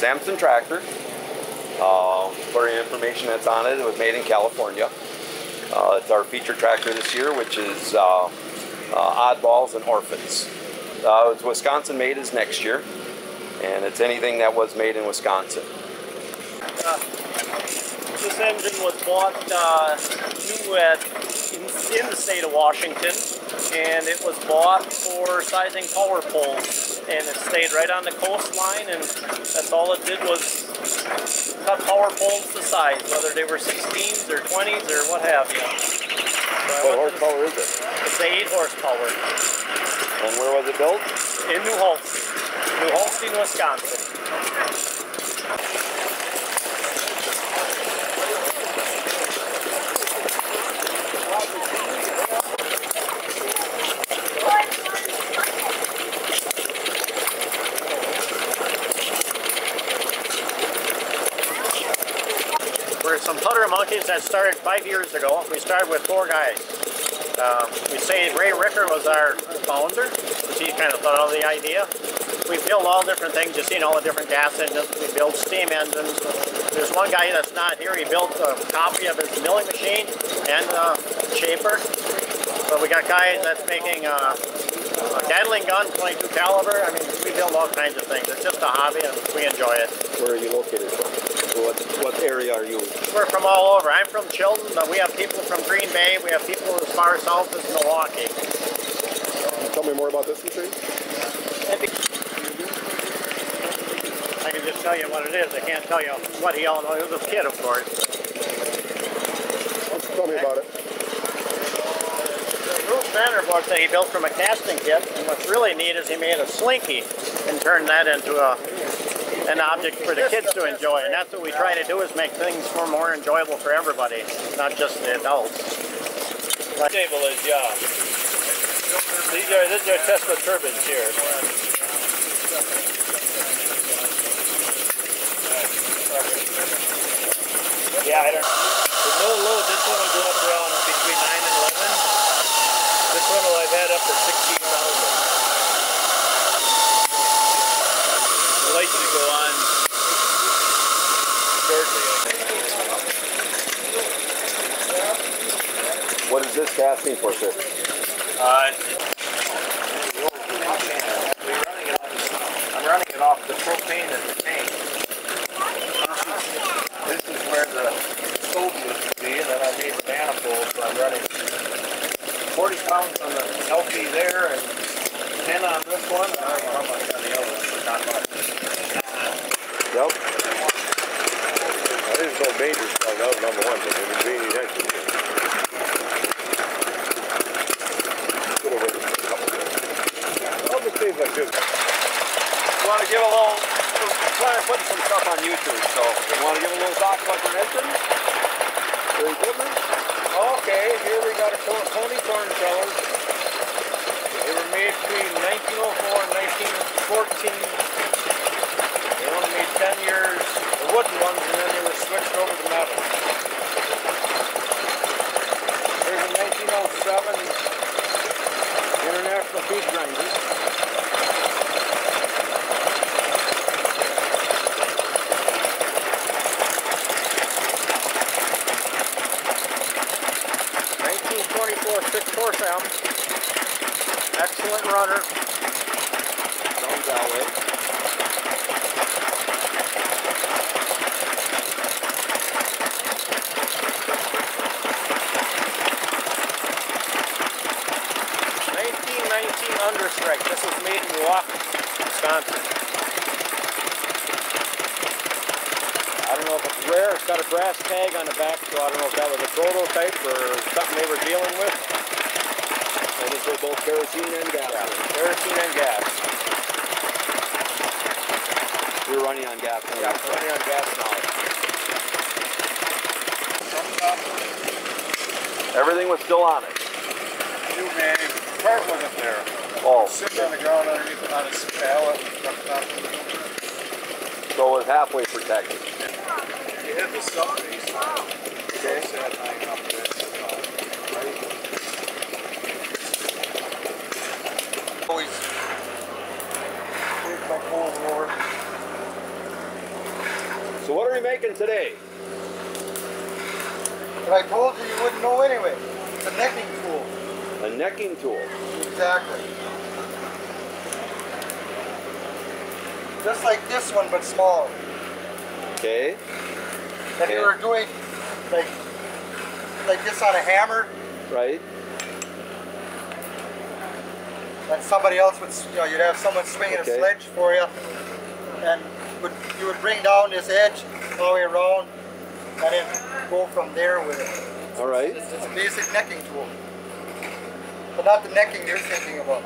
Samson tractor. For your information that's on it, it was made in California. It's our feature tractor this year, which is oddballs and orphans. It's Wisconsin made is next year, and it's anything that was made in Wisconsin. This engine was bought new in the state of Washington, and it was bought for sizing power poles, and it stayed right on the coastline, and that's all it did was cut power poles to size, whether they were 16s or 20s or what have you. So what horsepower is it? It's 8 horsepower. And where was it built? In New Holstein, Wisconsin. We're some putter monkeys that started 5 years ago. We started with 4 guys. We say Ray Ricker was our founder, because he kind of thought of the idea. We build all different things. You've seen all the different gas engines. We build steam engines. There's one guy that's not here. He built a copy of his milling machine and a shaper. But we got guys that's making a Gatling gun, 22 caliber. I mean, we build all kinds of things. It's just a hobby, and we enjoy it. Where are you located from? What area are you? We're from all over. I'm from Chilton, but we have people from Green Bay. We have people as far south as Milwaukee. Can you tell me more about this machine? I can just tell you what it is. I can't tell you what he all knows. He was a kid, of course. Tell me about it. The roof centerboard that he built from a casting kit, and what's really neat is he made a slinky and turned that into an object for the kids to enjoy, and that's what we try to do, is make things more enjoyable for everybody, not just the adults. The table is, these are Tesla turbines here. Yeah, I don't know. With no load, this one will go up around between 9 and 11. This one will have had up to 16,000. The lights should go on shortly. What is this casting for, sir? I'm running it off the propane in the tank. This is where the stove used to be, and then I made the manifold, so I'm running 40 pounds on the LP there, and 10 on this one. I don't know how much on the other one, but not much. Yep. I didn't know major stuff. That was number one, but it was being actually. Things like this. You want to give a little, we're trying to put some stuff on YouTube, so you want to give a little talk about your engine? Your equipment? Okay, here we got a Tony Corn cellars. They were made between 1904 and 1914. They only made 10 years, the wooden ones, and then they were switched over to metal. Here's a 1907 International Feed Grinder. Horse M, excellent runner. Sounds that way. Understrike. This was made in Milwaukee, Wisconsin. I don't know if it's rare. It's got a brass tag on the back, so I don't know if that was a prototype or something they were dealing with. And this was both kerosene and gas. Yeah, kerosene and gas. We're running on gas now. Yeah, we're running on gas now. Everything was still on it. New man, part wasn't there. Oh. Sitting on the ground underneath on his pallet. So it was halfway protected. You hit the stuff piece. Okay. Always. Here's my full roar. making today? But I told you you wouldn't know anyway. It's a necking tool. A necking tool. Exactly. Just like this one, but smaller. Okay. If you were doing like this on a hammer, Right. and somebody else would, you'd have someone swinging a sledge for you, and you would bring down this edge all the way around, and then go from there with it. All right. It's a basic necking tool, but not the necking you're thinking about.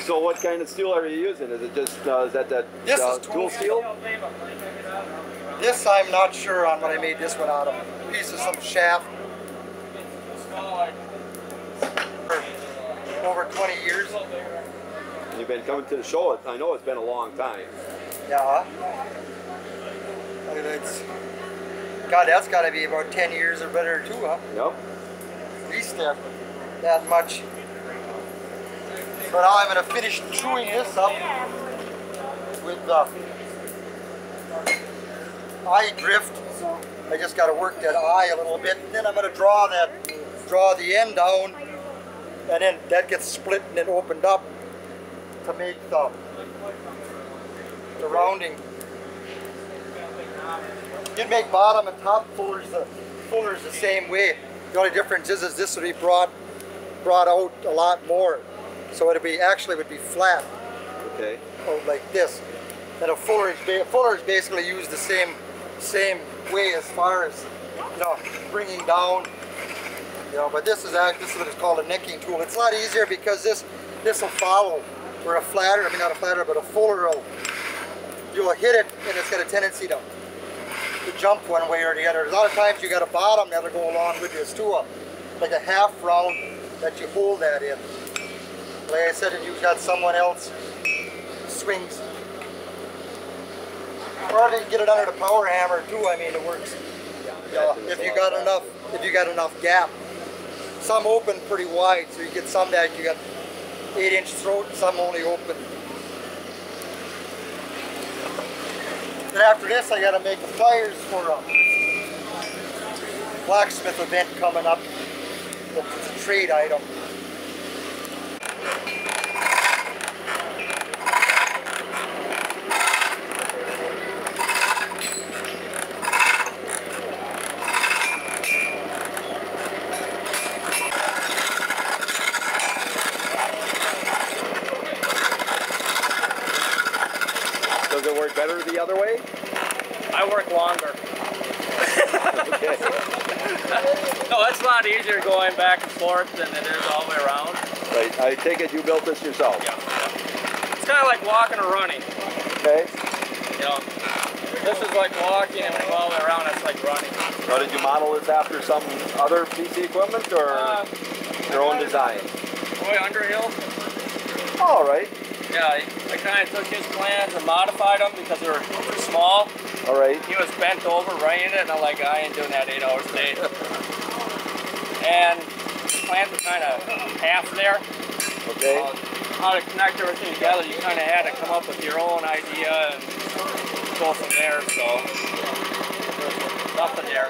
So what kind of steel are you using? Is it just, is that This is tool steel? This I'm not sure on what I made this one out of. A piece of some shaft. For over 20 years. You've been coming to the show. I know it's been a long time. Yeah. God, that's got to be about 10 years or better too, huh? Yep. At least that much. So now I'm going to finish chewing this up with eye drift. I just got to work that eye a little bit, and then I'm going to draw the end down, and then that gets split and then opened up to make the rounding. You'd make bottom and top fullers the same way. The only difference is this would be brought out a lot more, so it would be flat. Okay. Like this. And fullers basically use the same way as far as bringing down. But this is what it's called a necking tool. It's a lot easier because this will follow. Where a flatter, not a flatter, but a fuller you'll hit it and it's got a tendency to jump one way or the other. A lot of times you got a bottom that'll go along with this too, like a half round that you hold that in. Like I said, if you've got someone else swings, or they can get it under the power hammer too. It works. If you got enough gap. Some open pretty wide, so you get some that you got 8-inch throat, and some only open. Then after this, I got to make the pliers for a Blacksmith event coming up. It's a trade item. Does it work better the other way? I work longer. Okay. No, it's a lot easier going back and forth than it is all the way around. Right. I take it you built this yourself. Yeah. It's kind of like walking or running. Okay. This is like walking, and when you go all the way around, it's like running. Now, did you model this after some other PC equipment or your own design? Roy Underhill. All right. Yeah, I kind of took his plans and modified them because they were small. All right. He was bent over writing it, and I'm like, I ain't doing that 8 hours a day. And the plans were kind of half there. Okay. How to connect everything together, you kind of had to come up with your own idea and go from there, so there's nothing there.